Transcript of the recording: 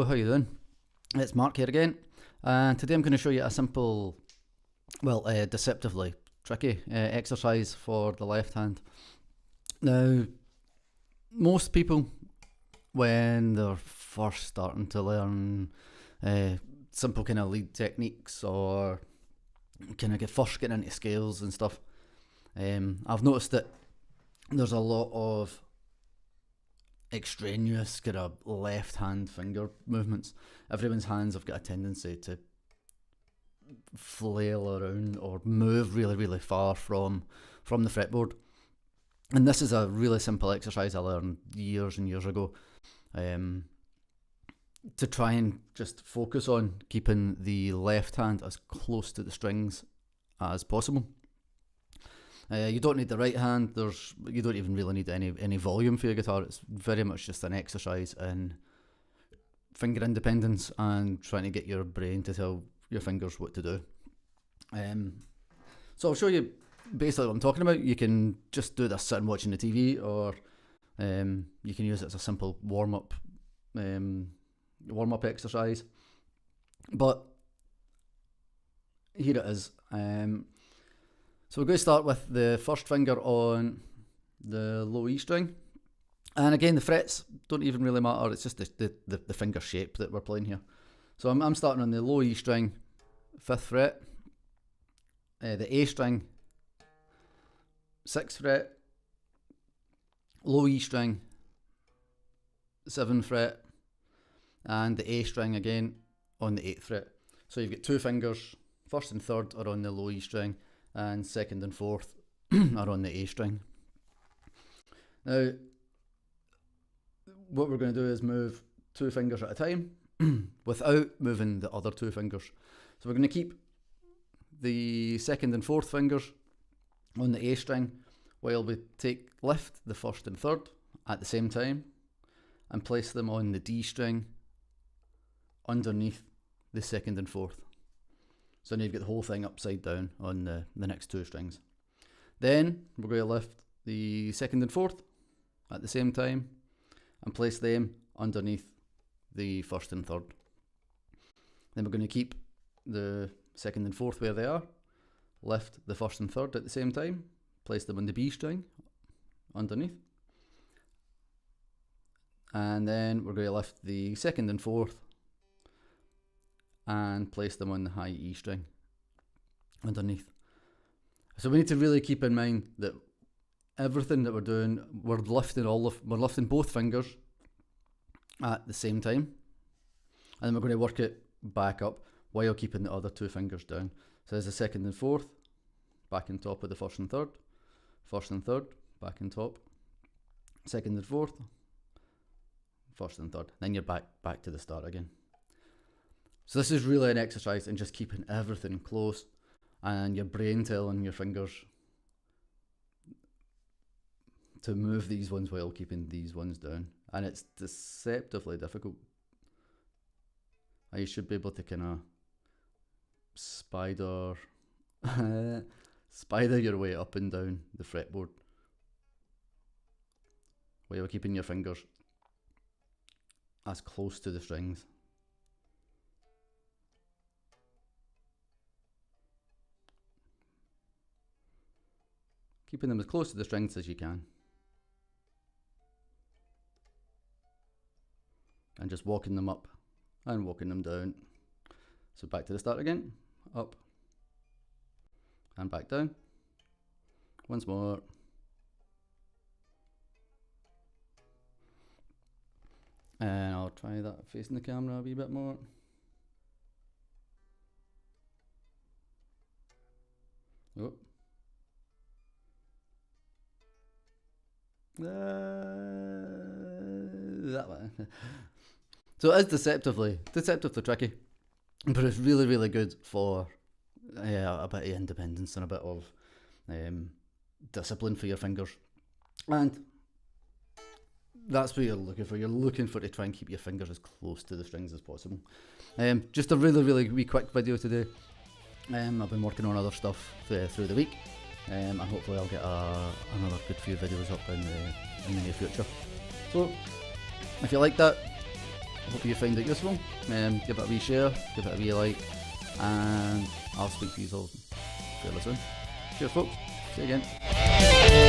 how you doing? It's Mark here again, and today I'm going to show you a simple, deceptively tricky exercise for the left hand. Now, most people, when they're first starting to learn simple kind of lead techniques or kind of first getting into scales and stuff, I've noticed that there's a lot of extraneous kind of left hand finger movements. Everyone's hands have got a tendency to flail around or move really far from the fretboard, and this is a really simple exercise I learned years and years ago to try and just focus on keeping the left hand as close to the strings as possible. You don't need the right hand. You don't even really need any volume for your guitar. It's very much just an exercise in finger independence and trying to get your brain to tell your fingers what to do. So I'll show you basically what I'm talking about. You can just do this sitting watching the TV, or you can use it as a simple warm-up exercise. But here it is. So we're going to start with the first finger on the low E string. And again, the frets don't even really matter, it's just the finger shape that we're playing here. So I'm starting on the low E string, 5th fret, the A string, 6th fret, low E string, 7th fret, and the A string again on the 8th fret. So you've got two fingers, 1st and 3rd are on the low E string, and 2nd and 4th are on the A string. Now, what we're going to do is move two fingers at a time without moving the other two fingers. So we're going to keep the 2nd and 4th fingers on the A string while we lift the 1st and 3rd at the same time and place them on the D string underneath the 2nd and 4th. So now you've got the whole thing upside down on the next two strings. Then we're going to lift the 2nd and 4th at the same time and place them underneath the 1st and 3rd. Then we're going to keep the 2nd and 4th where they are, lift the 1st and 3rd at the same time, place them on the B string underneath, and then we're going to lift the 2nd and 4th and place them on the high E string underneath. So we need to really keep in mind that everything that we're doing, we're lifting both fingers at the same time, and then we're going to work it back up while keeping the other two fingers down. So there's the 2nd and 4th, back on top of the 1st and 3rd, 1st and 3rd, back on top, 2nd and 4th, 1st and 3rd. Then you're back to the start again. So this is really an exercise in just keeping everything close and your brain telling your fingers to move these ones while keeping these ones down. And it's deceptively difficult. You should be able to kind of spider your way up and down the fretboard while you're keeping your fingers as close to the strings. Keeping them as close to the strings as you can. And just walking them up and walking them down. So back to the start again. Up. And back down. Once more. And I'll try that facing the camera a wee bit more. Oh. That one. So it is deceptively tricky, but it's really good for a bit of independence and a bit of discipline for your fingers, and that's what you're looking for. You're looking for to try and keep your fingers as close to the strings as possible. Just a really wee quick video today. I've been working on other stuff through the week. And hopefully I'll get another good few videos up in the near future. So if you like that, hope you find it useful. Give it a wee share, give it a wee like, and I'll speak to you all fairly soon. Cheers folks, see you again.